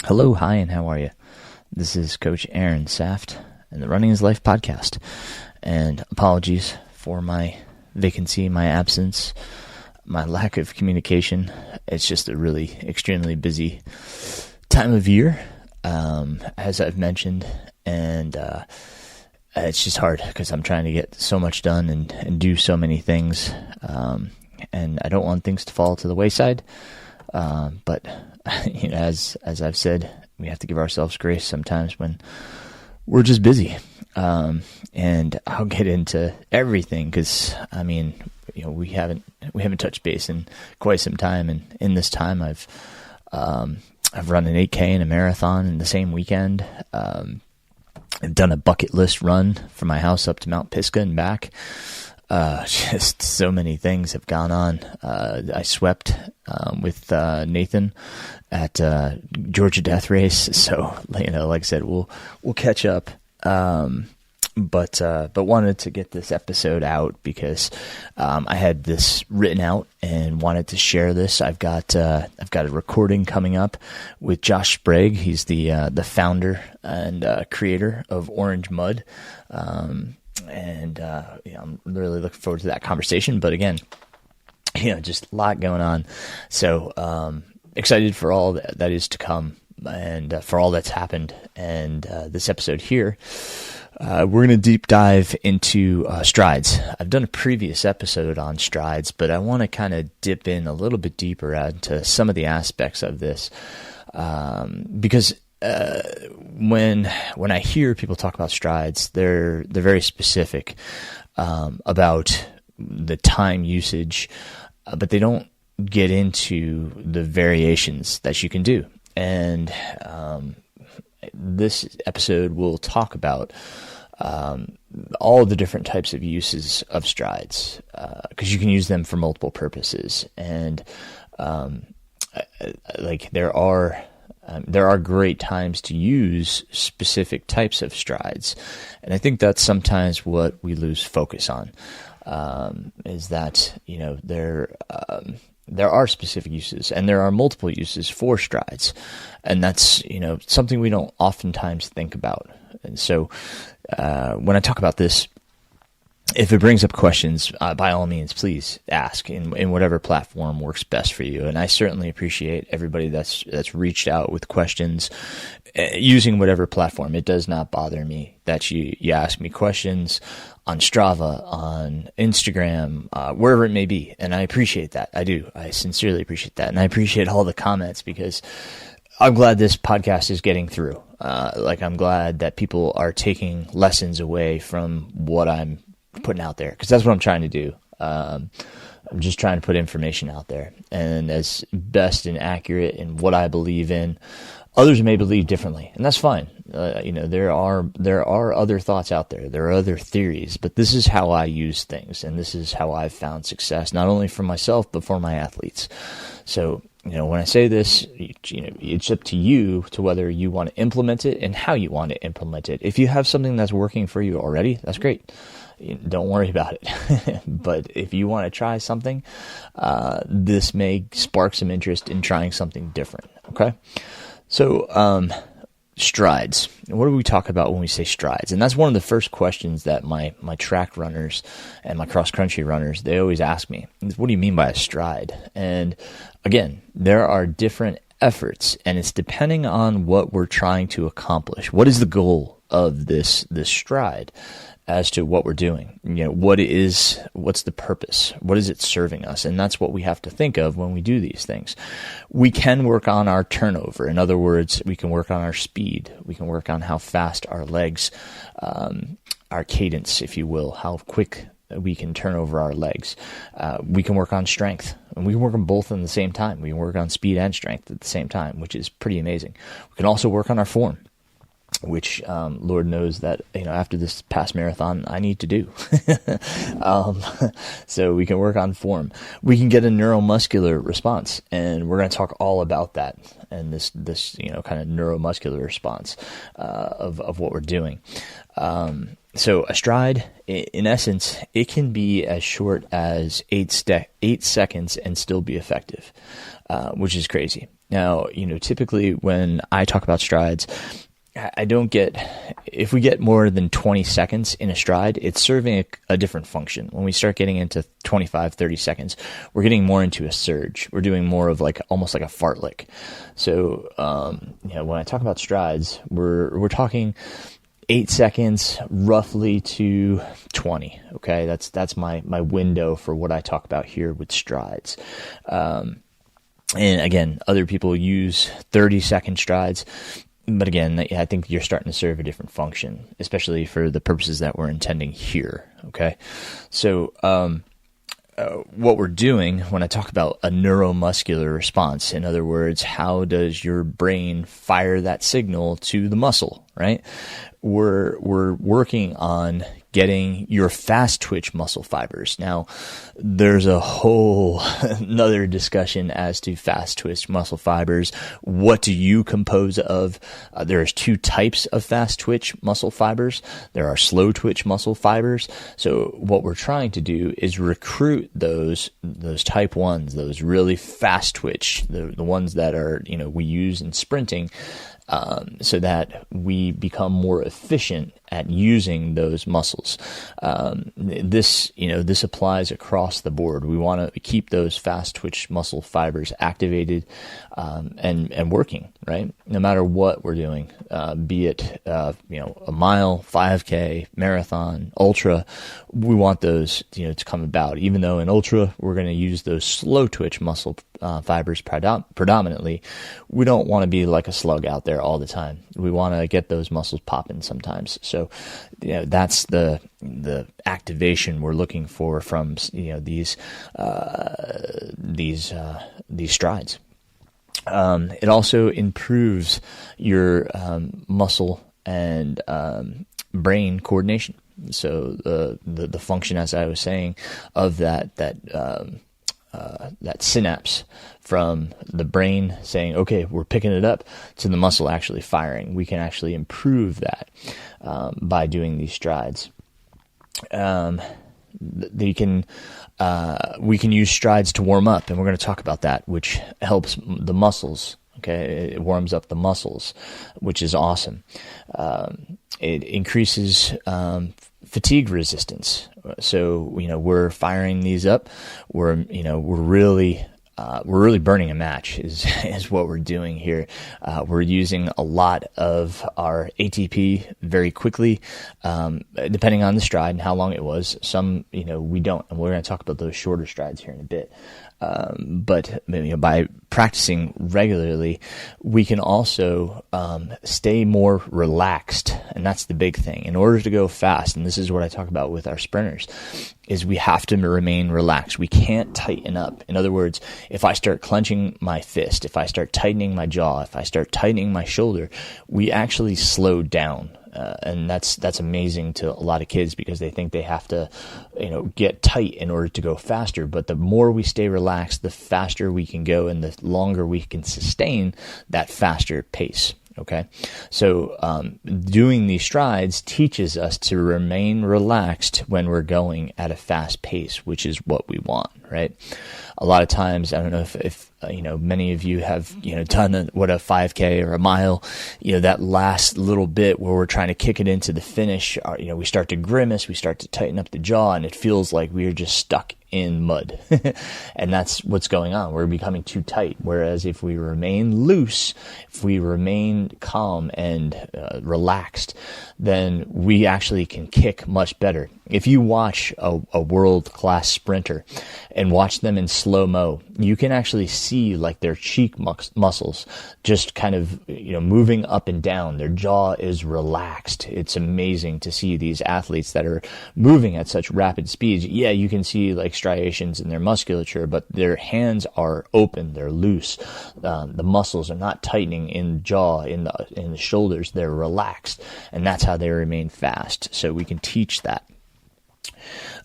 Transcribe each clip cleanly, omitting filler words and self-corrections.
Hello, hi, and how are you? This is Coach Aaron Saft and the Running is Life podcast. And apologies for my vacancy, my absence, my lack of communication. It's just a really extremely busy time of year, as I've mentioned, and it's just hard because I'm trying to get so much done and do so many things, and I don't want things to fall to the wayside. But as I've said, we have to give ourselves grace sometimes when we're just busy. And I'll get into everything because we haven't touched base in quite some time, and in this time I've run an 8K and a marathon in the same weekend. I've done a bucket list run from my house up to Mount Pisgah and back. Just so many things have gone on. I swept with Nathan at Georgia Death Race, so like I said, we'll catch up. But wanted to get this episode out because I had this written out and wanted to share this. I've got a recording coming up with Josh Sprague. He's the founder and creator of Orange Mud. I'm really looking forward to that conversation. But again, just a lot going on. So excited for all that is to come and for all that's happened. And this episode here, we're going to deep dive into strides. I've done a previous episode on strides, but I want to kind of dip in a little bit deeper into some of the aspects of this because when I hear people talk about strides, they're very specific about the time usage, but they don't get into the variations that you can do. And this episode will talk about all the different types of uses of strides because you can use them for multiple purposes. And there are great times to use specific types of strides. And I think that's sometimes what we lose focus on, is that, there are specific uses and there are multiple uses for strides. And that's, something we don't oftentimes think about. And so when I talk about this, if it brings up questions, by all means, please ask in whatever platform works best for you. And I certainly appreciate everybody that's reached out with questions using whatever platform. It does not bother me that you ask me questions on Strava, on Instagram, wherever it may be. And I appreciate that. I do. I sincerely appreciate that. And I appreciate all the comments because I'm glad this podcast is getting through. I'm glad that people are taking lessons away from what I'm putting out there, because that's what I'm trying to do. I'm just trying to put information out there, and as best and accurate in what I believe in. Others may believe differently, and that's fine. There are other thoughts out there. There are other theories, but this is how I use things, and this is how I've found success, not only for myself but for my athletes. So, when I say this, it's up to you to whether you want to implement it and how you want to implement it. If you have something that's working for you already, that's great. Don't worry about it. But if you want to try something, this may spark some interest in trying something different. Okay. So, strides. What do we talk about when we say strides? And that's one of the first questions that my track runners and my cross-country runners, they always ask me, what do you mean by a stride? And again, there are different efforts, and it's depending on what we're trying to accomplish. What is the goal of this stride as to what we're doing? What's the purpose? What is it serving us? And that's what we have to think of when we do these things. We can work on our turnover. In other words, we can work on our speed. We can work on how fast our legs, our cadence, if you will, how quick we can turn over our legs. We can work on strength, and we can work on both at the same time. We can work on speed and strength at the same time, which is pretty amazing. We can also work on our form, which Lord knows that after this past marathon I need to do. So we can work on form. We can get a neuromuscular response, and we're going to talk all about that and this kind of neuromuscular response of what we're doing. So a stride, in essence, it can be as short as 8 seconds and still be effective, which is crazy. Now, typically when I talk about strides, I don't if we get more than 20 seconds in a stride, it's serving a different function. When we start getting into 25, 30 seconds, we're getting more into a surge. We're doing more of almost like a fartlek. So, when I talk about strides, we're talking 8 seconds roughly to 20. Okay. That's my window for what I talk about here with strides. And again, other people use 30-second strides. But again, I think you're starting to serve a different function, especially for the purposes that we're intending here, okay? So what we're doing when I talk about a neuromuscular response, in other words, how does your brain fire that signal to the muscle, right? We're working on getting your fast twitch muscle fibers. Now, there's a whole another discussion as to fast twitch muscle fibers. What do you compose of? There's two types of fast twitch muscle fibers. There are slow twitch muscle fibers. So what we're trying to do is recruit those type 1s, those really fast twitch, the ones that are, we use in sprinting, so that we become more efficient at using those muscles. This applies across the board. We want to keep those fast twitch muscle fibers activated, and working, right? No matter what we're doing, be it, a mile, 5K, marathon, ultra, we want those, to come about. Even though in ultra, we're going to use those slow twitch muscle fibers predominantly, we don't want to be like a slug out there all the time. We want to get those muscles popping sometimes. So, that's the activation we're looking for from, these strides. It also improves your muscle and brain coordination. So the function, as I was saying, of that synapse from the brain saying, okay, we're picking it up, to the muscle actually firing. We can actually improve that by doing these strides. We can use strides to warm up, and we're going to talk about that, which helps the muscles. Okay, it warms up the muscles, which is awesome. It increases fatigue resistance. So we're firing these up. We're really burning a match is what we're doing here. We're using a lot of our ATP very quickly, depending on the stride and how long it was. Some, we don't, and we're going to talk about those shorter strides here in a bit. But by practicing regularly, we can also stay more relaxed, and that's the big thing. In order to go fast, and this is what I talk about with our sprinters, is we have to remain relaxed. We can't tighten up. In other words, if I start clenching my fist, if I start tightening my jaw, if I start tightening my shoulder, we actually slow down. And that's amazing to a lot of kids, because they think they have to, get tight in order to go faster. But the more we stay relaxed, the faster we can go, and the longer we can sustain that faster pace. Okay, so doing these strides teaches us to remain relaxed when we're going at a fast pace, which is what we want, right? A lot of times, I don't know if many of you have done a 5K or a mile, that last little bit where we're trying to kick it into the finish, we start to grimace, we start to tighten up the jaw, and it feels like we're just stuck in mud. And that's what's going on. We're becoming too tight. Whereas if we remain loose, if we remain calm and relaxed, then we actually can kick much better. If you watch a world-class sprinter and watch them in slow-mo, you can actually see like their cheek muscles just kind of moving up and down. Their jaw is relaxed. It's amazing to see these athletes that are moving at such rapid speeds. Yeah, you can see like striations in their musculature, but their hands are open. They're loose. The muscles are not tightening in the jaw, in the shoulders. They're relaxed, and that's how they remain fast. So we can teach that.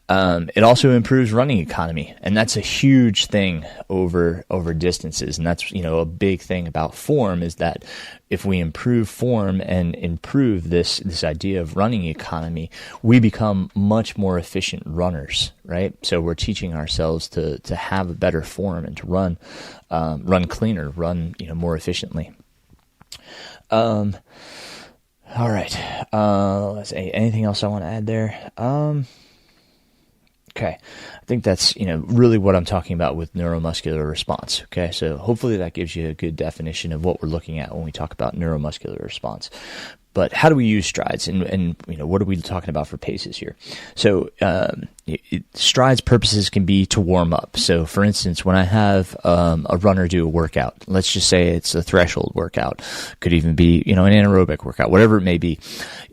It also improves running economy, and that's a huge thing over distances. And that's, a big thing about form, is that if we improve form and improve this idea of running economy, we become much more efficient runners, right? So we're teaching ourselves to have a better form and to run cleaner, run, more efficiently. All right. Let's see. Anything else I want to add there? Okay, I think that's, really what I'm talking about with neuromuscular response. Okay, so hopefully that gives you a good definition of what we're looking at when we talk about neuromuscular response. But how do we use strides, and what are we talking about for paces here? So strides purposes can be to warm up. So for instance, when I have a runner do a workout, let's just say it's a threshold workout, could even be an anaerobic workout, whatever it may be,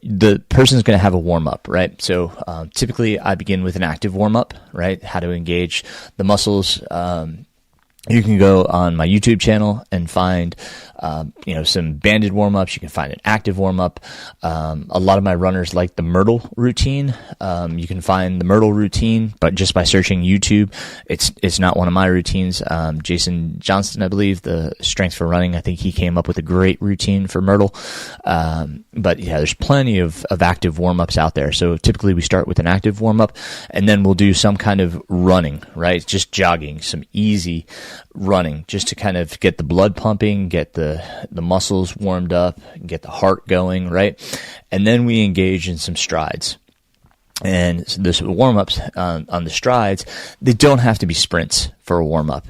the person's going to have a warm up, right? So typically I begin with an active warm up, right? How to engage the muscles. You can go on my YouTube channel and find, some banded warm-ups. You can find an active warm-up. A lot of my runners like the Myrtle routine. You can find the Myrtle routine, but just by searching YouTube. It's not one of my routines. Jason Johnston, I believe, the Strength for Running, I think he came up with a great routine for Myrtle. But yeah, there's plenty of active warm-ups out there. So typically we start with an active warm-up, and then we'll do some kind of running, right? Just jogging, some easy running, just to kind of get the blood pumping, get the muscles warmed up, get the heart going, right? And then we engage in some strides. And so this warm-ups on the strides, they don't have to be sprints for a warm-up.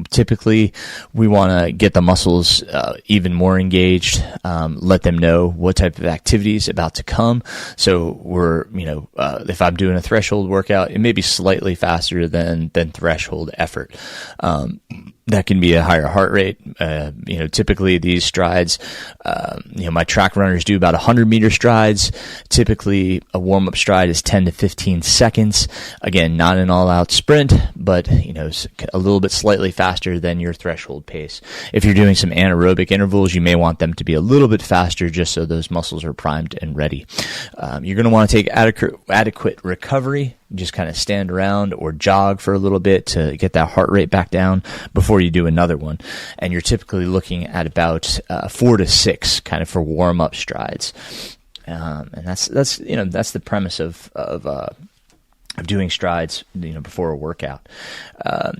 Typically, we want to get the muscles even more engaged, let them know what type of activity is about to come. So we're, if I'm doing a threshold workout, it may be slightly faster than threshold effort. That can be a higher heart rate. Typically these strides, my track runners do about 100-meter strides. Typically a warm-up stride is 10 to 15 seconds. Again, not an all-out sprint, but, a little bit slightly faster than your threshold pace. If you're doing some anaerobic intervals, you may want them to be a little bit faster just so those muscles are primed and ready. You're going to want to take adequate recovery. Just kind of stand around or jog for a little bit to get that heart rate back down before you do another one. And you're typically looking at about 4 to 6 kind of for warm-up strides. And that's the premise of doing strides, before a workout.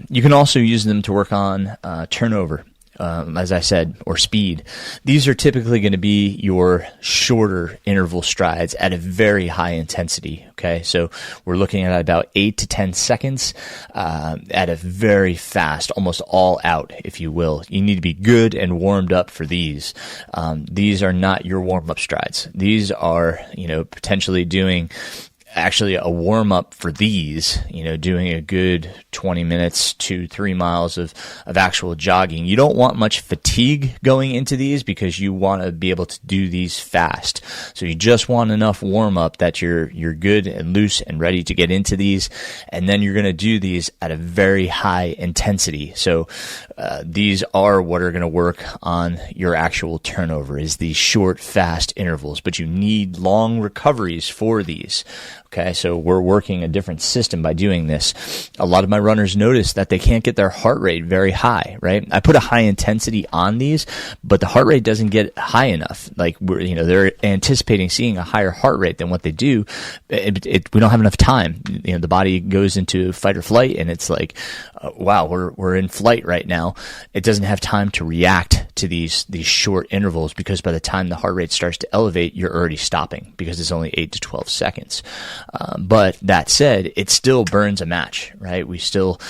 You can also use them to work on turnover. As I said, or speed. These are typically going to be your shorter interval strides at a very high intensity. Okay, so we're looking at about 8 to 10 seconds at a very fast, almost all out, if you will. You need to be good and warmed up for these. These are not your warm-up strides. These are, potentially doing actually a warm up for these, doing a good 20 minutes to 3 miles of actual jogging. You don't want much fatigue going into these because you want to be able to do these fast. So you just want enough warm up that you're good and loose and ready to get into these. And then you're going to do these at a very high intensity. So these are what are going to work on your actual turnover, is these short, fast intervals, but you need long recoveries for these. Okay, so we're working a different system by doing this. A lot of my runners notice that they can't get their heart rate very high, right? I put a high intensity on these, but the heart rate doesn't get high enough. Like they're anticipating seeing a higher heart rate than what they do. We don't have enough time. The body goes into fight or flight, and it's like, wow, we're in flight right now. It doesn't have time to react to these short intervals, because by the time the heart rate starts to elevate, you're already stopping because it's only 8 to 12 seconds. But that said, it still burns a match, right? We still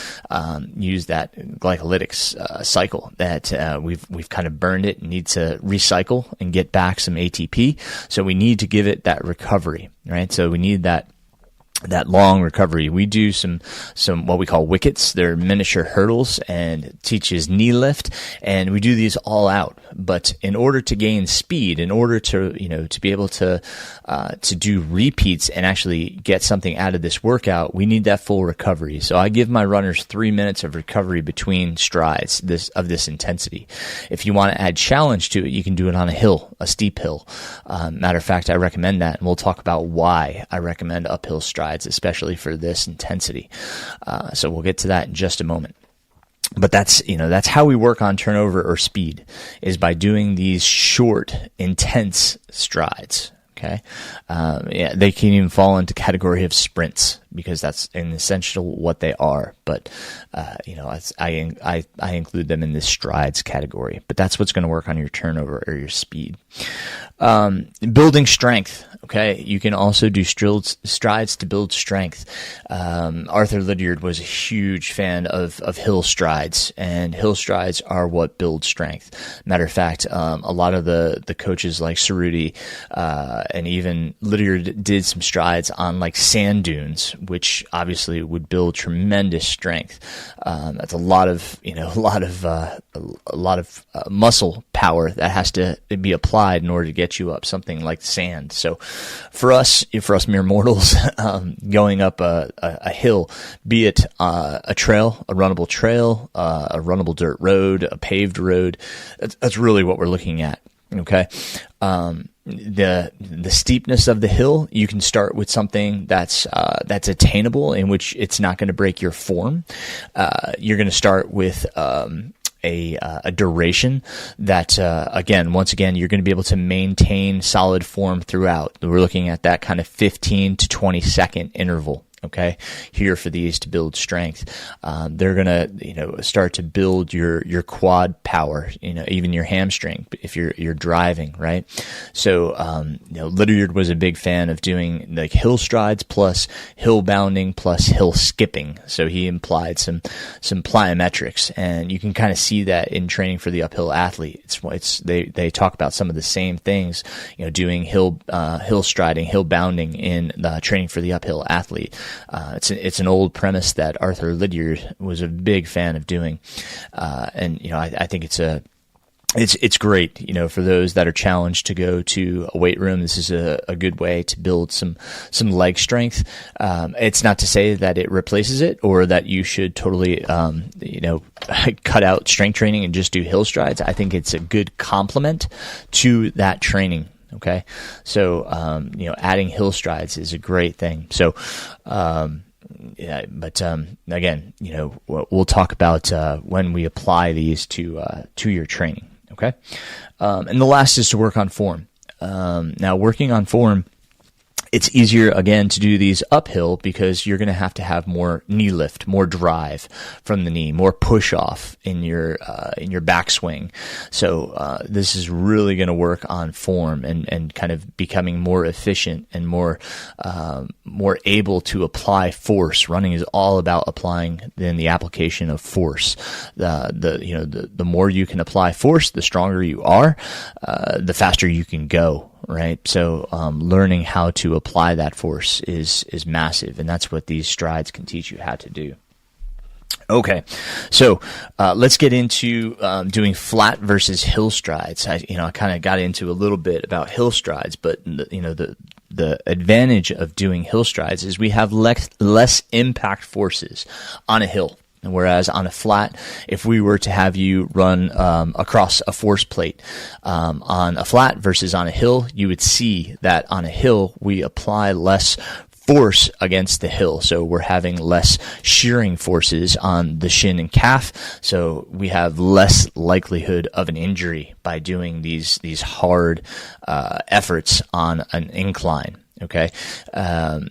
use that glycolytics cycle that we've kind of burned it and need to recycle and get back some ATP. So we need to give it that recovery, right? So we need that long recovery. We do some what we call wickets. They're miniature hurdles, and it teaches knee lift, and we do these all out. But in order to gain speed, in order to to be able to do repeats and actually get something out of this workout, we need that full recovery. So I give my runners 3 minutes of recovery between strides of this intensity. If you want to add challenge to it, you can do it on a steep hill. Matter of fact, I recommend that, and we'll talk about why I recommend uphill strides strides, especially for this intensity. So we'll get to that in just a moment. But that's how we work on turnover or speed, is by doing these short, intense strides. Okay. They can even fall into category of sprints, because that's an essential what they are. But, I include them in this strides category, but that's what's going to work on your turnover or your speed. Building strength. Okay. You can also do strides to build strength. Arthur Lydiard was a huge fan of hill strides, and hill strides are what build strength. Matter of fact, a lot of the coaches like Cerruti, and even Lydiard did some strides on like sand dunes, which obviously would build tremendous strength. That's a lot of muscle power that has to be applied in order to get you up something like sand. So for us mere mortals, going up a hill, be it a trail, a runnable trail, a runnable dirt road, a paved road, that's really what we're looking at. Okay. The steepness of the hill, you can start with something that's attainable, in which it's not going to break your form. You're going to start with a duration that, once again, you're going to be able to maintain solid form throughout. We're looking at that kind of 15 to 20 second interval. Okay, here for these to build strength. They're gonna, start to build your quad power, even your hamstring if you're driving, right? So, Lydiard was a big fan of doing like hill strides plus hill bounding plus hill skipping. So he implied some plyometrics, and you can kind of see that in training for the uphill athlete. They talk about some of the same things, doing hill striding, hill bounding in the training for the uphill athlete. It's an old premise that Arthur Lydiard was a big fan of doing, and I think it's great, for those that are challenged to go to a weight room. This is a good way to build some leg strength. It's not to say that it replaces it, or that you should totally cut out strength training and just do hill strides. I think it's a good complement to that training. Okay. So, adding hill strides is a great thing. So, again, we'll talk about, when we apply these to your training. Okay. And the last is to work on form. Now working on form, it's easier, again, to do these uphill, because you're going to have more knee lift, more drive from the knee, more push off in your backswing. So this is really going to work on form and kind of becoming more efficient and more able to apply force. Running is all about applying the application of force. The more you can apply force, the stronger you are, the faster you can go. Right. So, learning how to apply that force is massive. And that's what these strides can teach you how to do. Okay. So, let's get into, doing flat versus hill strides. I kind of got into a little bit about hill strides, but the advantage of doing hill strides is we have less impact forces on a hill. Whereas on a flat, if we were to have you run across a force plate on a flat versus on a hill, you would see that on a hill we apply less force against the hill. So we're having less shearing forces on the shin and calf. So we have less likelihood of an injury by doing these hard efforts on an incline. Okay. A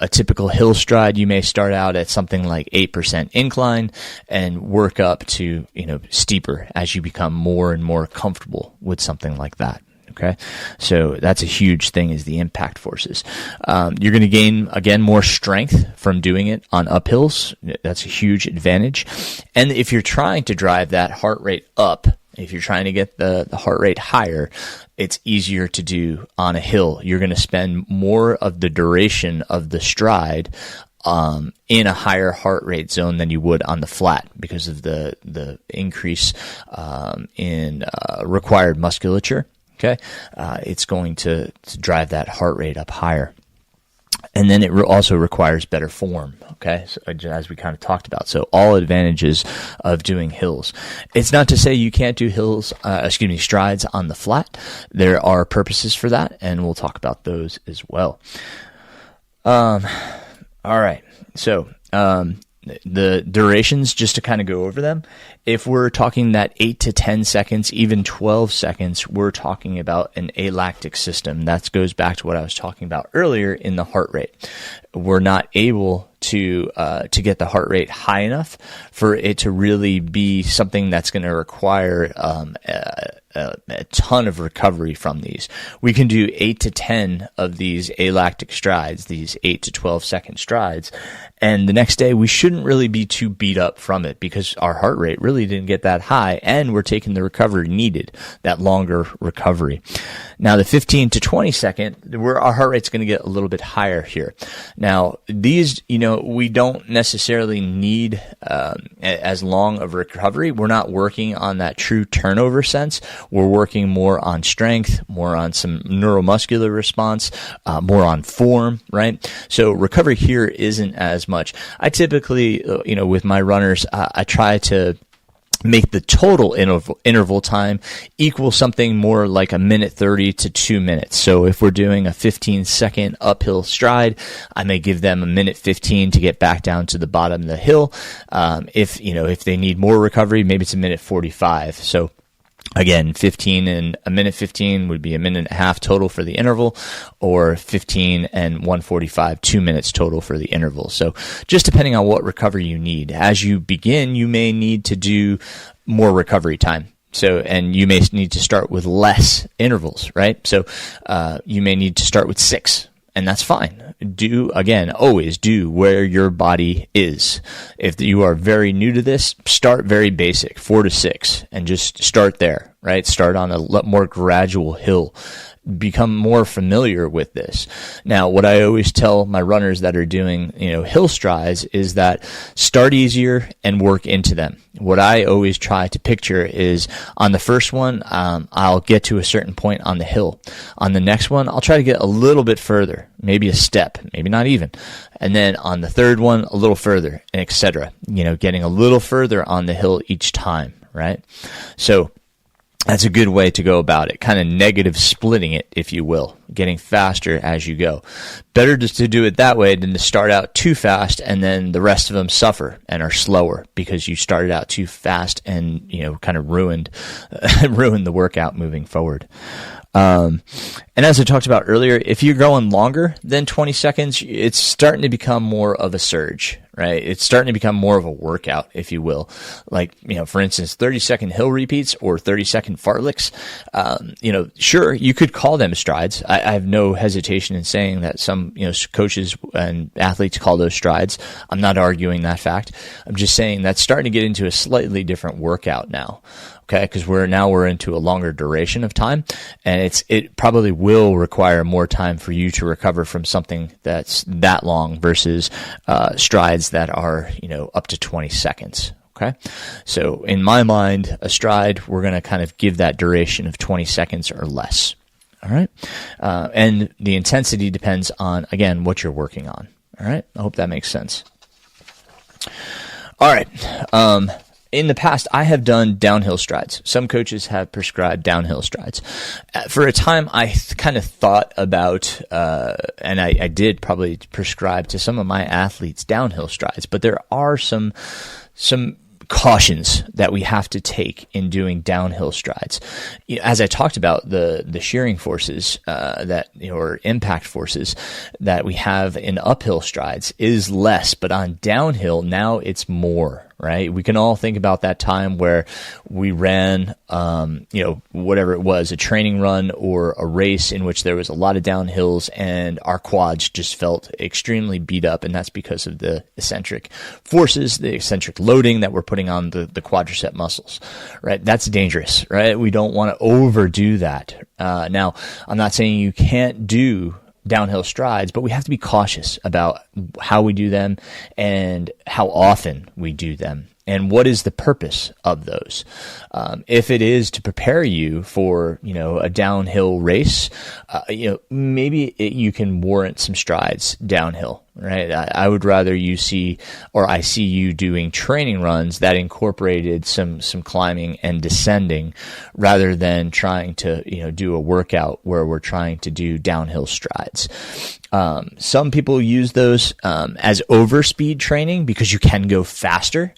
typical hill stride, you may start out at something like 8% incline and work up to, steeper as you become more and more comfortable with something like that. Okay. So that's a huge thing, is the impact forces. You're going to gain, again, more strength from doing it on uphills. That's a huge advantage. And if you're trying to drive that heart rate up, if you're trying to get the heart rate higher, it's easier to do on a hill. You're going to spend more of the duration of the stride in a higher heart rate zone than you would on the flat, because of the increase in required musculature. Okay, it's going to drive that heart rate up higher. And then it also requires better form, okay, so, as we kind of talked about. So all advantages of doing hills. It's not to say you can't do strides on the flat. There are purposes for that, and we'll talk about those as well. All right. So, the durations, just to kind of go over them, if we're talking that 8 to 10 seconds, even 12 seconds, we're talking about an alactic system. That goes back to what I was talking about earlier in the heart rate. We're not able to get the heart rate high enough for it to really be something that's going to require a ton of recovery from these. We can do 8 to 10 of these alactic strides, these 8 to 12 second strides, and the next day we shouldn't really be too beat up from it because our heart rate really didn't get that high, and we're taking the recovery needed, that longer recovery. Now the 15 to 20 second, our heart rate's going to get a little bit higher here. Now these, we don't necessarily need as long of recovery. We're not working on that true turnover sense. We're working more on strength, more on some neuromuscular response, more on form, right? So recovery here isn't as much. I typically, with my runners, I try to make the total interval time equal something more like a minute 30 to 2 minutes. So if we're doing a 15-second uphill stride, I may give them a minute 15 to get back down to the bottom of the hill. If they need more recovery, maybe it's a minute 45. So again, 15 and a minute 15 would be a minute and a half total for the interval, or 15 and 145, 2 minutes total for the interval. So just depending on what recovery you need. As you begin, you may need to do more recovery time. And you may need to start with less intervals, right? So you may need to start with 6. And that's fine. Always do where your body is. If you are very new to this, start very basic, 4 to 6, and just start there, right? Start on a more gradual hill. Become more familiar with this. Now, what I always tell my runners that are doing, hill strides is that start easier and work into them. What I always try to picture is on the first one, I'll get to a certain point on the hill. On the next one, I'll try to get a little bit further, maybe a step, maybe not even. And then on the third one, a little further, and etc. Getting a little further on the hill each time, right? So that's a good way to go about it, kind of negative splitting it, if you will, getting faster as you go. Better just to do it that way than to start out too fast and then the rest of them suffer and are slower because you started out too fast and, kind of ruined the workout moving forward. And as I talked about earlier, if you're going longer than 20 seconds, it's starting to become more of a surge, right? It's starting to become more of a workout, if you will. Like, for instance, 30-second hill repeats or 30-second fartleks. Sure, you could call them strides. I have no hesitation in saying that some, coaches and athletes call those strides. I'm not arguing that fact. I'm just saying that's starting to get into a slightly different workout now. Okay, because we're into a longer duration of time, and it probably will require more time for you to recover from something that's that long versus strides that are up to 20 seconds. Okay, so in my mind, a stride, we're going to kind of give that duration of 20 seconds or less. All right, and the intensity depends on, again, what you're working on. All right, I hope that makes sense. All right. In the past, I have done downhill strides. Some coaches have prescribed downhill strides. For a time, I kind of thought about, and I did probably prescribe to some of my athletes downhill strides, but there are some cautions that we have to take in doing downhill strides. As I talked about, the shearing forces or impact forces that we have in uphill strides is less, but on downhill now it's more. Right? We can all think about that time where we ran, whatever it was, a training run or a race in which there was a lot of downhills and our quads just felt extremely beat up. And that's because of the eccentric forces, the eccentric loading that we're putting on the quadricep muscles, right? That's dangerous, right? We don't want to overdo that. Now, I'm not saying you can't do downhill strides, but we have to be cautious about how we do them and how often we do them and what is the purpose of those. If it is to prepare you for, a downhill race, maybe you can warrant some strides downhill. right? I would rather you see, or I see you doing training runs that incorporated some climbing and descending, rather than trying to, do a workout where we're trying to do downhill strides. Some people use those as overspeed training because you can go faster.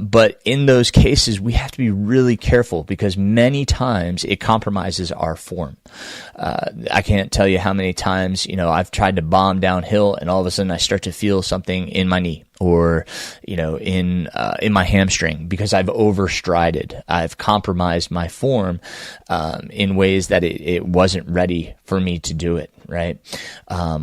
But in those cases, we have to be really careful because many times it compromises our form. I can't tell you how many times, I've tried to bomb downhill and all of a sudden I start to feel something in my knee or, in my hamstring because I've overstrided. I've compromised my form, in ways that it wasn't ready for me to do it. Right.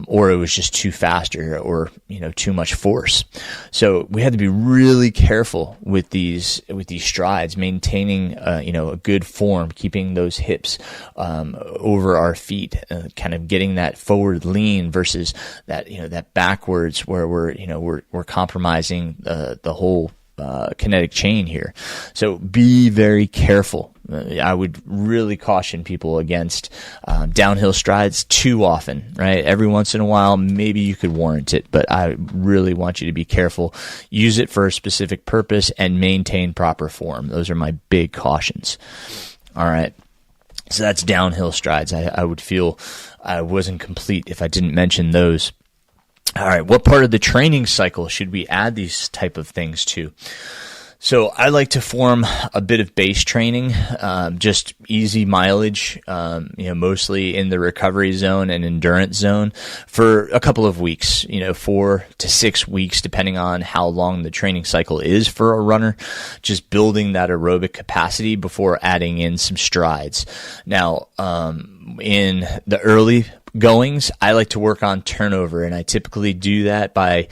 Or it was just too fast or too much force. So we had to be really careful with these strides, maintaining, a good form, keeping those hips, over our feet, kind of getting that forward lean versus that, that backwards where we're compromising the whole, kinetic chain here. So be very careful. I would really caution people against downhill strides too often, right? Every once in a while, maybe you could warrant it, but I really want you to be careful. Use it for a specific purpose and maintain proper form. Those are my big cautions. All right. So that's downhill strides. I would feel I wasn't complete if I didn't mention those. All right, what part of the training cycle should we add these type of things to? So I like to form a bit of base training, just easy mileage, mostly in the recovery zone and endurance zone for a couple of weeks, 4 to 6 weeks, depending on how long the training cycle is for a runner, just building that aerobic capacity before adding in some strides. Now, in the early goings, I like to work on turnover, and I typically do that by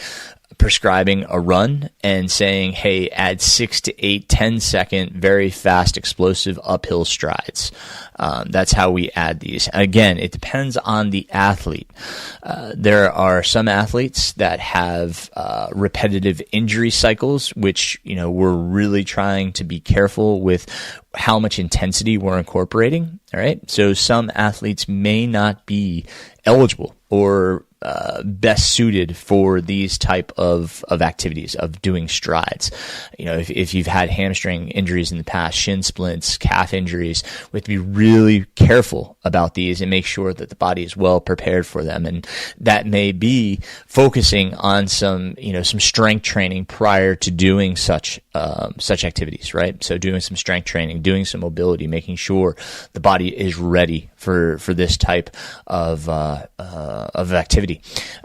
prescribing a run and saying, hey, add 6 to 8, 10-second, very fast, explosive uphill strides. That's how we add these. Again, it depends on the athlete. There are some athletes that have repetitive injury cycles, which, we're really trying to be careful with how much intensity we're incorporating. All right. So some athletes may not be eligible or best suited for these type of activities of doing strides. If you've had hamstring injuries in the past, shin splints, calf injuries, we have to be really careful about these and make sure that the body is well prepared for them. And that may be focusing on some strength training prior to doing such activities, right? So doing some strength training, doing some mobility, making sure the body is ready for this type of activity.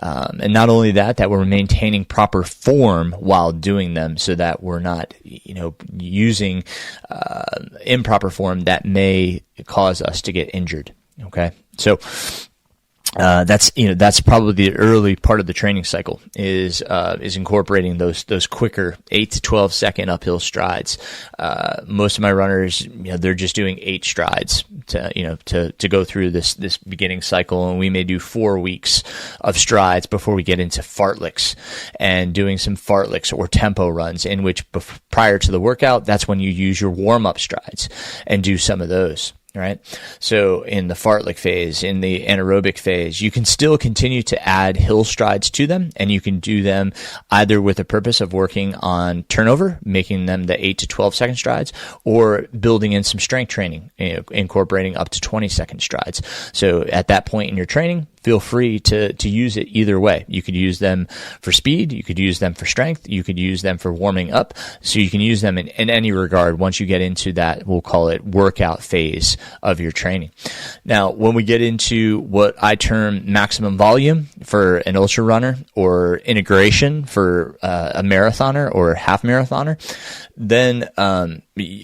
And not only that we're maintaining proper form while doing them so that we're not, using improper form that may cause us to get injured. Okay. So, that's probably the early part of the training cycle is incorporating those quicker 8 to 12 second uphill strides. Most of my runners, they're just doing 8 strides to go through this beginning cycle. And we may do 4 weeks of strides before we get into fartleks and doing some fartleks or tempo runs in which prior to the workout, that's when you use your warm up strides and do some of those. Right. So in the fartlek phase, in the anaerobic phase, you can still continue to add hill strides to them, and you can do them either with the purpose of working on turnover, making them the 8 to 12 second strides, or building in some strength training, incorporating up to 20-second strides. So at that point in your training, feel free to use it either way. You could use them for speed. You could use them for strength. You could use them for warming up. So you can use them in any regard once you get into that, we'll call it workout phase of your training. Now, when we get into what I term maximum volume for an ultra runner or integration for a marathoner or half marathoner, then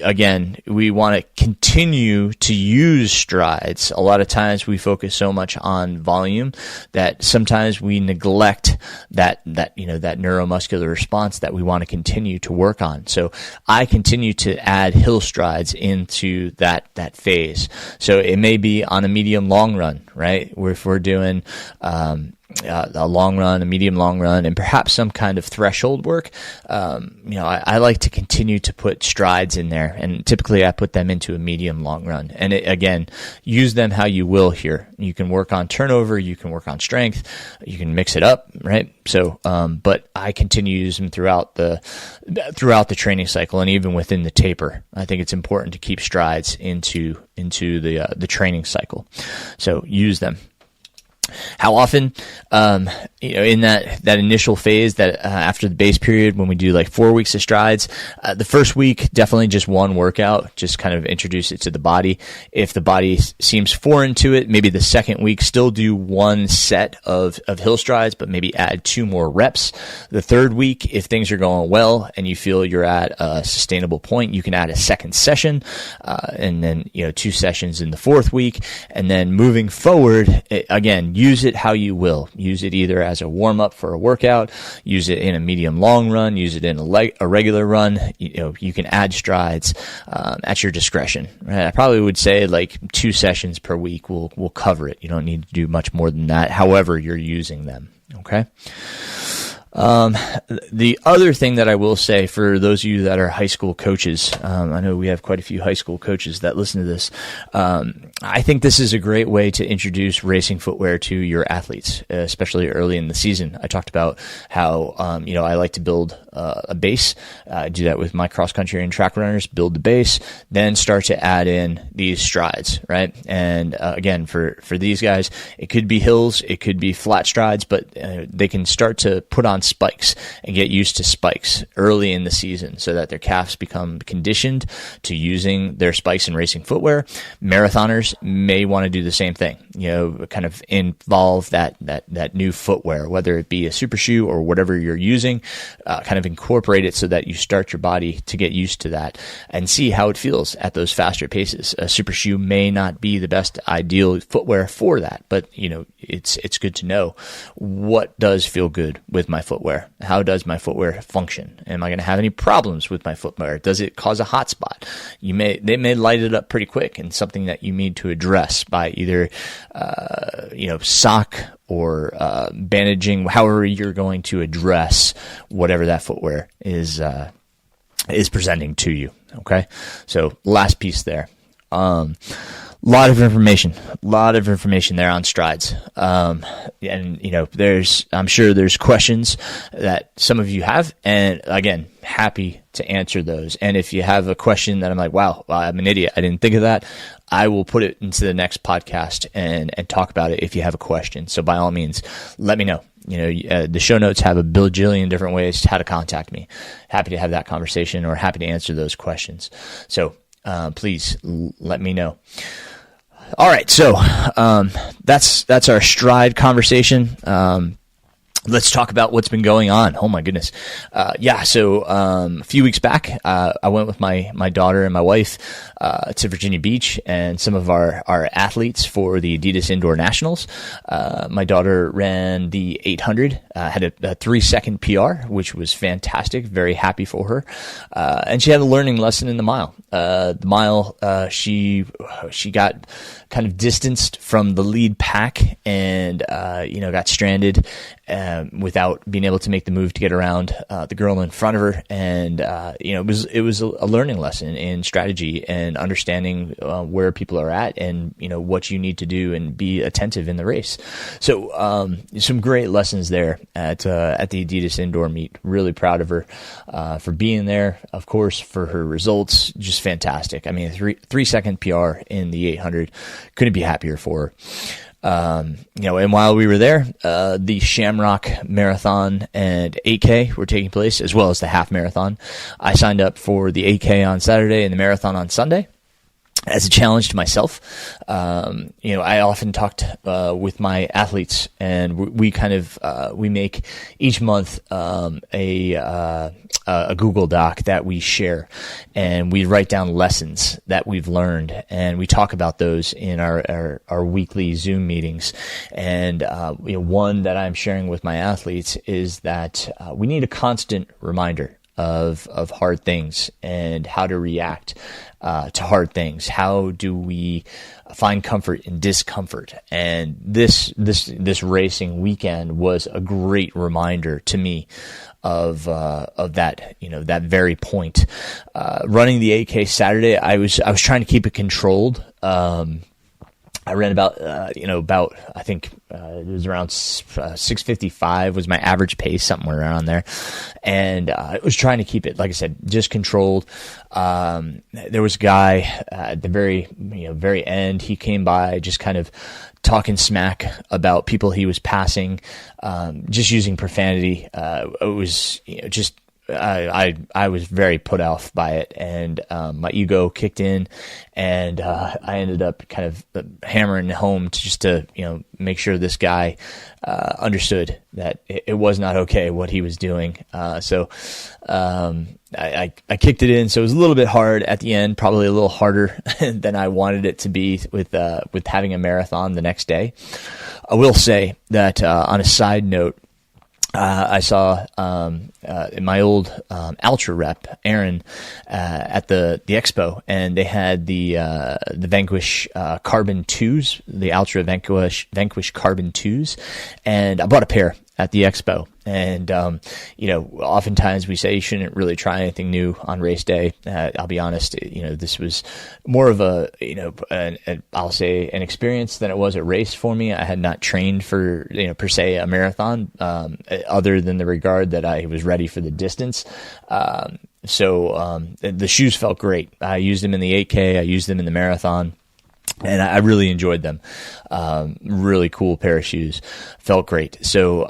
again, we want to continue to use strides. A lot of times we focus so much on volume that sometimes we neglect that neuromuscular response that we want to continue to work on. So I continue to add hill strides into that phase. So it may be on a medium long run, right? Where if we're doing a long run, a medium long run, and perhaps some kind of threshold work, I like to continue to put strides in there, and typically I put them into a medium long run. And again, use them how you will here. You can work on turnover, you can work on strength, you can mix it up, right? So, but I continue to use them throughout the training cycle, and even within the taper. I think it's important to keep strides into the training cycle. So use them. How often, in that initial phase, that after the base period, when we do like 4 weeks of strides, the first week, definitely just one workout, just kind of introduce it to the body. If the body seems foreign to it, maybe the second week, still do one set of hill strides, but maybe add 2 more reps. The third week, if things are going well and you feel you're at a sustainable point, you can add a second session, and then, 2 sessions in the fourth week. And then moving forward, again, use it how you will. Use it either as a warm-up for a workout, use it in a medium-long run, use it in a regular run. You can add strides at your discretion. Right? I probably would say like 2 sessions per week will cover it. You don't need to do much more than that, however you're using them. Okay? The other thing that I will say for those of you that are high school coaches, I know we have quite a few high school coaches that listen to this. I think this is a great way to introduce racing footwear to your athletes, especially early in the season. I talked about how, I like to build a base. I do that with my cross country and track runners, build the base, then start to add in these strides, right? And, again, for these guys, it could be hills, it could be flat strides, but they can start to put on spikes and get used to spikes early in the season so that their calves become conditioned to using their spikes in racing footwear. Marathoners may want to do the same thing, kind of involve that new footwear, whether it be a super shoe or whatever you're using, kind of incorporate it so that you start your body to get used to that and see how it feels at those faster paces. A super shoe may not be the best ideal footwear for that, but it's good to know what does feel good with my footwear. How does my footwear function? Am I going to have any problems with my footwear? Does it cause a hot spot? They may light it up pretty quick, and something that you need to address by either, sock or bandaging, however you're going to address whatever that footwear is presenting to you. Okay, so last piece there. Lot of information there on strides. I'm sure there's questions that some of you have, and again, happy to answer those. And if you have a question that I'm like, wow, I'm an idiot, I didn't think of that, I will put it into the next podcast and talk about it if you have a question. So by all means, let me know. The show notes have a bajillion different ways how to contact me. Happy to have that conversation or happy to answer those questions. So please let me know. All right, so that's our stride conversation. Let's talk about what's been going on. Oh my goodness. So a few weeks back, I went with my daughter and my wife to Virginia Beach and some of our athletes for the Adidas Indoor Nationals. My daughter ran the 800, had a 3-second PR, which was fantastic. Very happy for her. And she had a learning lesson in the mile. The mile, she got kind of distanced from the lead pack and, got stranded without being able to make the move to get around the girl in front of her. And, it was a learning lesson in strategy and understanding where people are at and, what you need to do and be attentive in the race. So some great lessons there at the Adidas Indoor Meet. Really proud of her for being there, of course, for her results. Just fantastic. I mean, a 3-second PR in the 800. Couldn't be happier for her. And while we were there, the Shamrock Marathon and 8K were taking place, as well as the half marathon. I signed up for the 8K on Saturday and the marathon on Sunday as a challenge to myself. I often talked with my athletes, and we kind of we make each month a Google Doc that we share, and we write down lessons that we've learned, and we talk about those in our weekly Zoom meetings. And one that I'm sharing with my athletes is that we need a constant reminder of hard things and how to react to hard things. How do we find comfort in discomfort? And this racing weekend was a great reminder to me of that, that very point. Running the 8K Saturday, I was trying to keep it controlled. I ran about I think it was around 6:55 was my average pace, somewhere around there. And I was trying to keep it, like I said, just controlled. There was a guy at the very end. He came by just kind of talking smack about people he was passing, just using profanity. It was just, I was very put off by it, and my ego kicked in, and I ended up kind of hammering home to make sure this guy understood that it was not okay what he was doing. So I kicked it in, so it was a little bit hard at the end, probably a little harder than I wanted it to be with having a marathon the next day. I will say that on a side note, I saw my old Ultra rep, Aaron, at the expo, and they had the Vanquish Carbon 2s, the Ultra Vanquish Carbon 2s, and I bought a pair at the expo. And, oftentimes we say you shouldn't really try anything new on race day. I'll be honest, this was more of I'll say an experience than it was a race for me. I had not trained for, per se a marathon, other than the regard that I was ready for the distance. So the shoes felt great. I used them in the 8K. I used them in the marathon. And I really enjoyed them. Really cool pair of shoes. Felt great. So,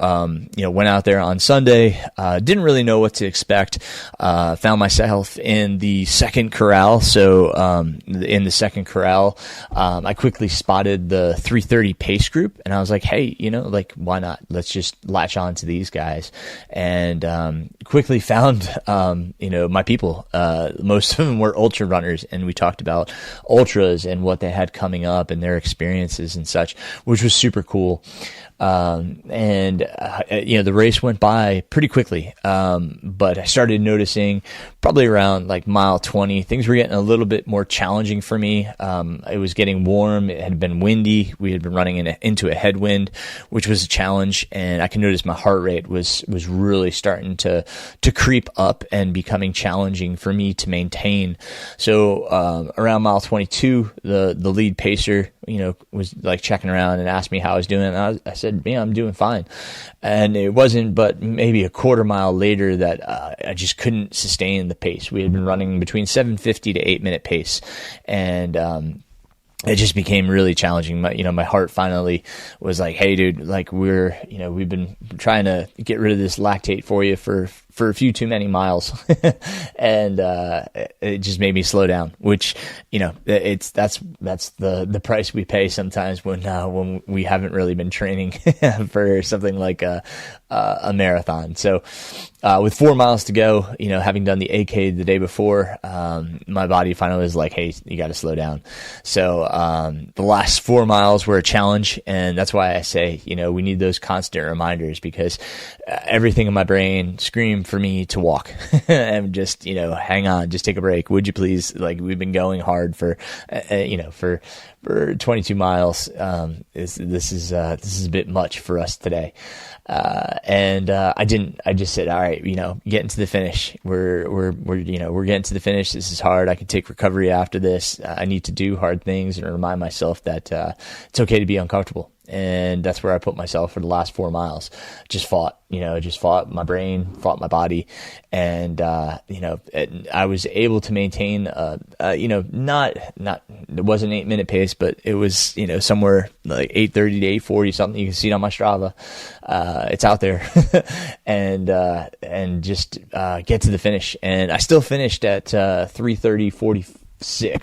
went out there on Sunday. Didn't really know what to expect. Found myself in the second corral. So, in the second corral, I quickly spotted the 3:30 pace group, and I was like, hey, why not? Let's just latch on to these guys. And, quickly found, my people. Most of them were ultra runners, and we talked about ultras and what they had coming up and their experiences and such, which was super cool. The race went by pretty quickly. But I started noticing probably around like mile 20, things were getting a little bit more challenging for me. It was getting warm. It had been windy. We had been running into a headwind, which was a challenge. And I can notice my heart rate was really starting to creep up and becoming challenging for me to maintain. So, around mile 22, the lead pacer, was like checking around and asked me how I was doing. And I said, I'm doing fine. And it wasn't but maybe a quarter mile later that I just couldn't sustain the pace. We had been running between 7:50 to 8-minute pace. And it just became really challenging. My heart finally was like, hey dude, like we've been trying to get rid of this lactate for you for a few too many miles. And it just made me slow down, which, that's the price we pay sometimes when we haven't really been training for something like a marathon. So, with 4 miles to go, having done the 8K the day before, my body finally was like, hey, you got to slow down. So, the last 4 miles were a challenge. And that's why I say, we need those constant reminders, because everything in my brain screamed for me to walk and just, hang on, just take a break. Would you please? Like, we've been going hard for 22 miles. This is a bit much for us today. I didn't. I just said, all right, getting to the finish. We're getting to the finish. This is hard. I can take recovery after this. I need to do hard things and remind myself that it's okay to be uncomfortable. And that's where I put myself for the last 4 miles. Just fought my brain, fought my body. And, I was able to maintain, not, it wasn't an 8-minute pace, but it was, somewhere like 8:30 to 8:40, something. You can see it on my Strava. It's out there. and just, get to the finish. And I still finished at, 3:30:46.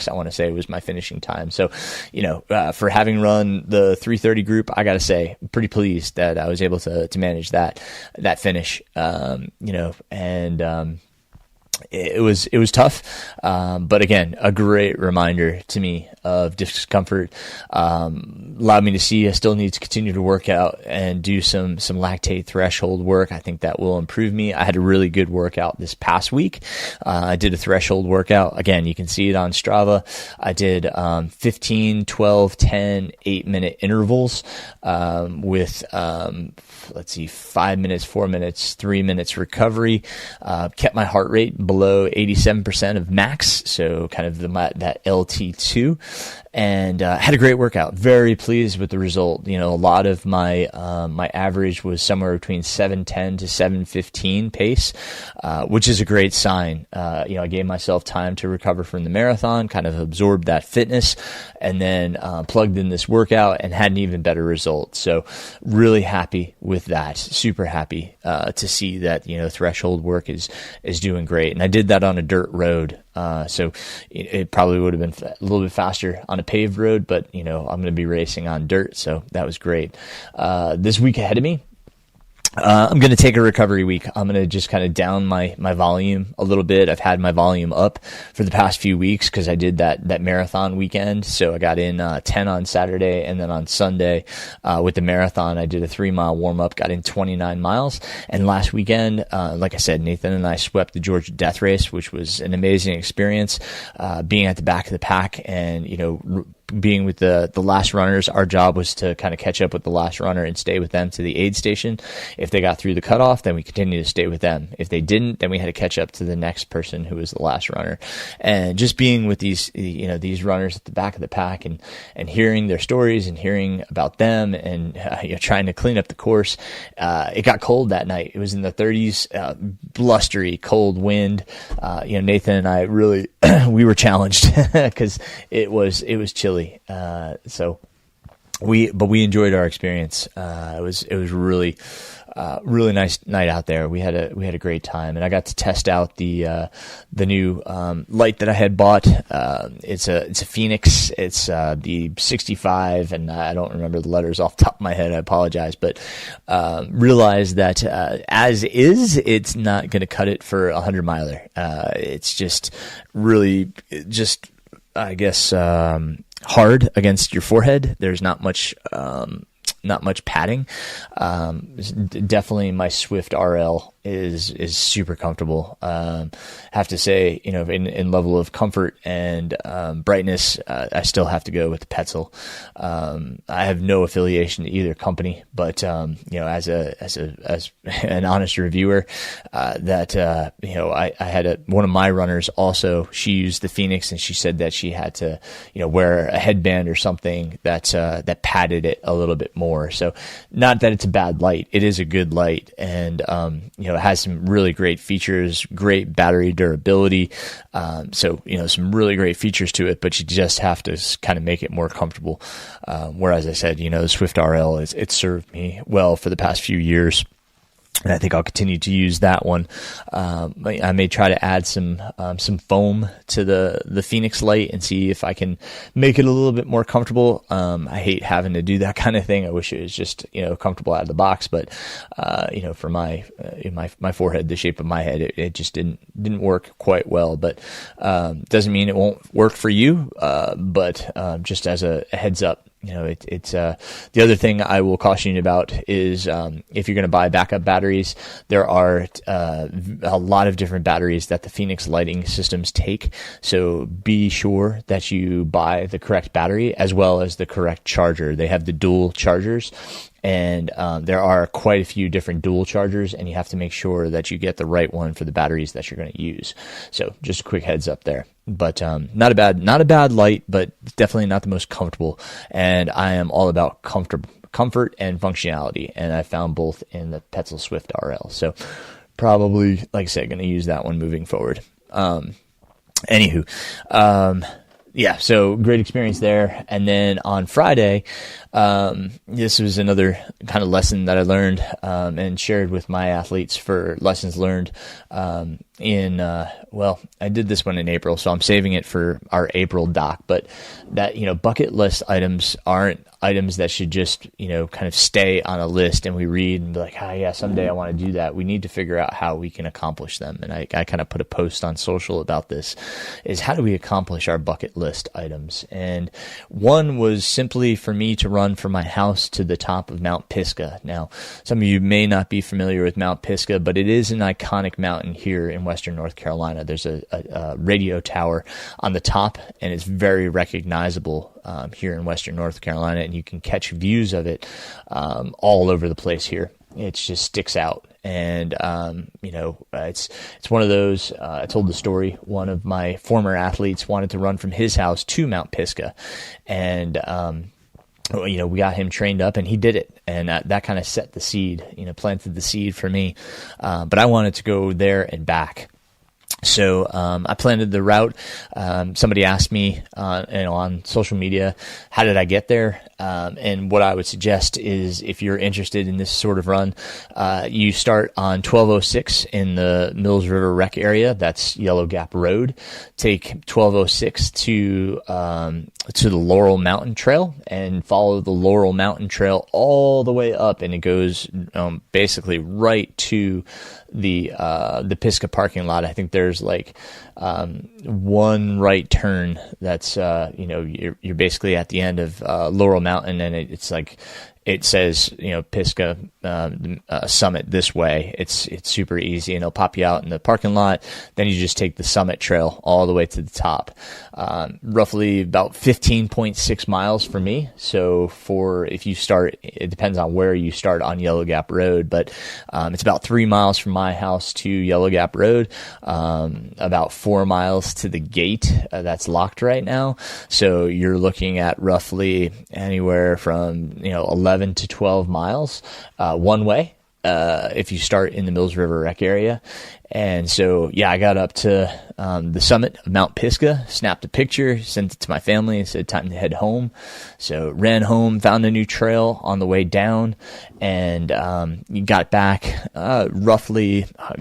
I want to say was my finishing time. So, for having run the 3:30 group, I got to say, I'm pretty pleased that I was able to manage that finish. it was tough, but again, a great reminder to me of discomfort. Allowed me to see I still need to continue to work out and do some lactate threshold work. I think that will improve me. I had a really good workout this past week. I did a threshold workout. Again, you can see it on Strava. I did 15, 12, 10, 8-minute intervals with 5 minutes, 4 minutes, 3 minutes recovery. Kept my heart rate below 87% of max, so kind of that LT2, and had a great workout. Very pleased with the result. A lot of my my average was somewhere between 7:10 to 7:15 pace, which is a great sign. I gave myself time to recover from the marathon, kind of absorbed that fitness, and then plugged in this workout and had an even better result. So really happy with that. Super happy to see that threshold work is doing great. And I did that on a dirt road. So it probably would have been a little bit faster on a paved road, but I'm going to be racing on dirt. So that was great. This week ahead of me, I'm going to take a recovery week. I'm going to just kind of down my volume a little bit. I've had my volume up for the past few weeks because I did that marathon weekend. So I got in 10 on Saturday, and then on Sunday with the marathon, I did a 3-mile warm up, got in 29 miles. And last weekend, like I said, Nathan and I swept the Georgia Death Race, which was an amazing experience. Being at the back of the pack and being with the last runners, our job was to kind of catch up with the last runner and stay with them to the aid station. If they got through the cutoff, then we continued to stay with them. If they didn't, then we had to catch up to the next person who was the last runner. And just being with these runners at the back of the pack and hearing their stories and hearing about them and trying to clean up the course. It got cold that night. It was in the 30s, blustery, cold wind. Nathan and I really we were challenged because it was chilly. So we enjoyed our experience. It was really nice night out there. We had a great time, and I got to test out the new light that I had bought. It's a Phoenix. It's the 65, and I don't remember the letters off the top of my head. I apologize, but realized that as is, it's not going to cut it for a 100-miler. It's just really I guess hard against your forehead. There's not much padding. Definitely my Swift RL is super comfortable. Have to say, in level of comfort and brightness, I still have to go with the Petzl. I have no affiliation to either company, but as an honest reviewer, I had one of my runners also. She used the Phoenix, and she said that she had to wear a headband or something that padded it a little bit more. So not that it's a bad light, it is a good light, and it has some really great features, great battery durability. So some really great features to it, but you just have to kind of make it more comfortable. Whereas I said, the Swift RL it's served me well for the past few years. And I think I'll continue to use that one. I may try to add some foam to the Phoenix light and see if I can make it a little bit more comfortable. I hate having to do that kind of thing. I wish it was just comfortable out of the box, but for my forehead, the shape of my head, it just didn't work quite well. But doesn't mean it won't work for you. But just as a heads up. It's the other thing I will caution you about is if you're going to buy backup batteries, there are a lot of different batteries that the Phoenix lighting systems take. So be sure that you buy the correct battery as well as the correct charger. They have the dual chargers. And there are quite a few different dual chargers, and you have to make sure that you get the right one for the batteries that you're going to use. So just a quick heads up there. But not a bad light, but definitely not the most comfortable. And I am all about comfort and functionality, and I found both in the Petzl Swift RL. So probably, like I said, going to use that one moving forward. Yeah, so great experience there. And then on Friday, this was another kind of lesson that I learned and shared with my athletes for lessons learned. I did this one in April, so I'm saving it for our April doc, but that, bucket list items aren't items that should just, kind of stay on a list and we read and be like, yeah, someday I want to do that. We need to figure out how we can accomplish them. And I kind of put a post on social about this, is how do we accomplish our bucket list items? And one was simply for me to run from my house to the top of Mount Pisgah. Now, some of you may not be familiar with Mount Pisgah, but it is an iconic mountain here in Western North Carolina. There's a radio tower on the top, and it's very recognizable here in Western North Carolina, and you can catch views of it all over the place here. It just sticks out. And, it's one of those, I told the story, one of my former athletes wanted to run from his house to Mount Pisgah, and, we got him trained up and he did it. And that kind of set the seed, planted the seed for me. But I wanted to go there and back. So I planted the route. Somebody asked me, on social media, how did I get there? And what I would suggest is, if you're interested in this sort of run, you start on 1206 in the Mills River Rec area. That's Yellow Gap Road. Take 1206 to the Laurel Mountain Trail and follow the Laurel Mountain Trail all the way up, and it goes basically right to the Pisgah parking lot. I think there's one right turn that's you're basically at the end of Laurel Mountain, and it's like it says Pisgah Summit this way. It's super easy, and it'll pop you out in the parking lot. Then you just take the Summit Trail all the way to the top. Roughly about 15.6 miles for me. So if you start, it depends on where you start on Yellow Gap Road, but it's about 3 miles from my house to Yellow Gap Road, about 4 miles to the gate that's locked right now. So you're looking at roughly anywhere from 11 to 12 miles one way if you start in the Mills River Rec area. And so, I got up to the summit of Mount Pisgah, snapped a picture, sent it to my family, and said time to head home. So ran home, found a new trail on the way down, and got back roughly, I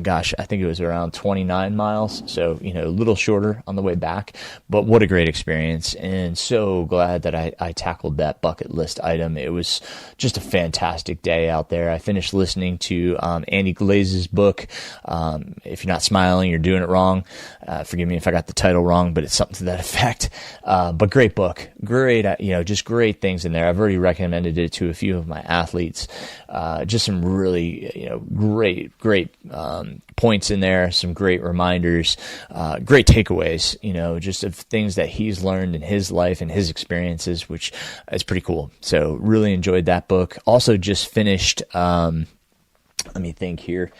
think it was around 29 miles. So, a little shorter on the way back. But what a great experience, and so glad that I tackled that bucket list item. It was just a fantastic day out there. I finished listening to Andy Glaze's book. If you're not smiling, you're doing it wrong. Forgive me if I got the title wrong, but it's something to that effect. But great book, great, just great things in there. I've already recommended it to a few of my athletes. Just some really, great points in there, some great reminders, great takeaways, just of things that he's learned in his life and his experiences, which is pretty cool. So really enjoyed that book. Also just finished, let me think here,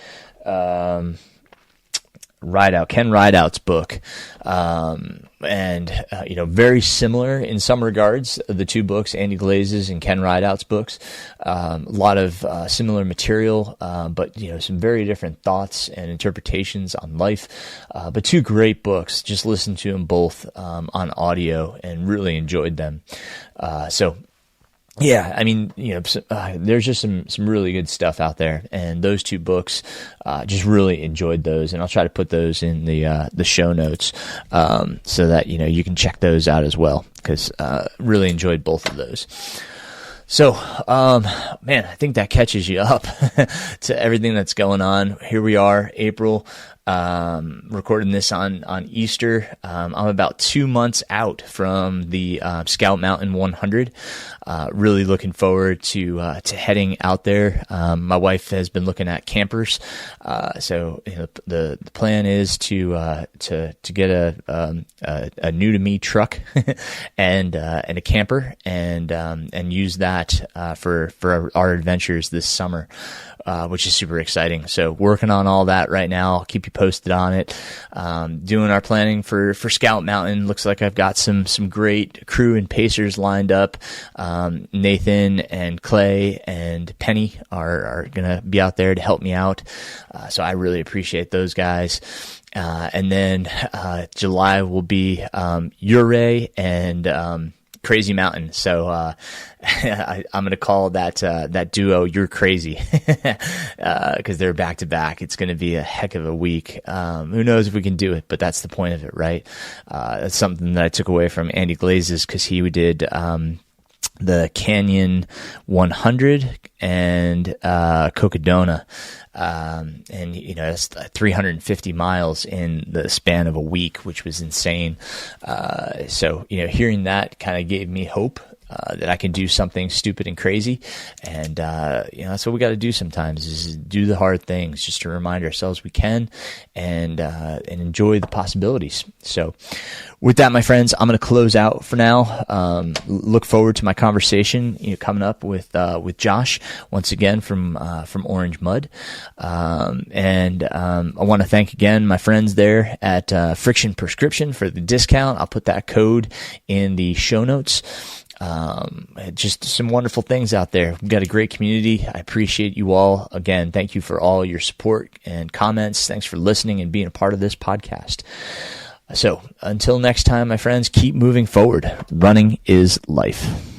Rideout, Ken Rideout's book, and very similar in some regards, the two books, Andy Glaze's and Ken Rideout's books. A lot of similar material, but some very different thoughts and interpretations on life. But two great books. Just listened to them both on audio and really enjoyed them. Yeah, I mean, there's just some really good stuff out there, and those two books, just really enjoyed those, and I'll try to put those in the show notes, so that, you can check those out as well, because, really enjoyed both of those. So, man, I think that catches you up to everything that's going on. Here we are, April, recording this on Easter. I'm about 2 months out from the Scout Mountain 100. Really looking forward to heading out there. My wife has been looking at campers, so the plan is to get a new to me truck and a camper and use that for our adventures this summer. Which is super exciting. So working on all that right now. I'll keep you posted on it. Doing our planning for Scout Mountain. Looks like I've got some great crew and pacers lined up. Nathan and Clay and Penny are going to be out there to help me out. So I really appreciate those guys. And then July will be Ure and crazy mountain. So I'm going to call that duo "You're Crazy" because they're back to back. It's going to be a heck of a week. Who knows if we can do it, but that's the point of it, right? That's something that I took away from Andy Glaze's, because he did the Canyon 100 and Cocodona. And that's 350 miles in the span of a week, which was insane. So hearing that kind of gave me hope that I can do something stupid and crazy. And that's what we got to do sometimes, is do the hard things, just to remind ourselves we can, and enjoy the possibilities. So with that, my friends, I'm going to close out for now. Look forward to my conversation coming up with Josh once again from Orange Mud. And I want to thank again my friends there at Friction Prescription for the discount. I'll put that code in the show notes. Just some wonderful things out there. We've got a great community. I appreciate you all. Again, thank you for all your support and comments. Thanks for listening and being a part of this podcast. So until next time, my friends, keep moving forward. Running is life.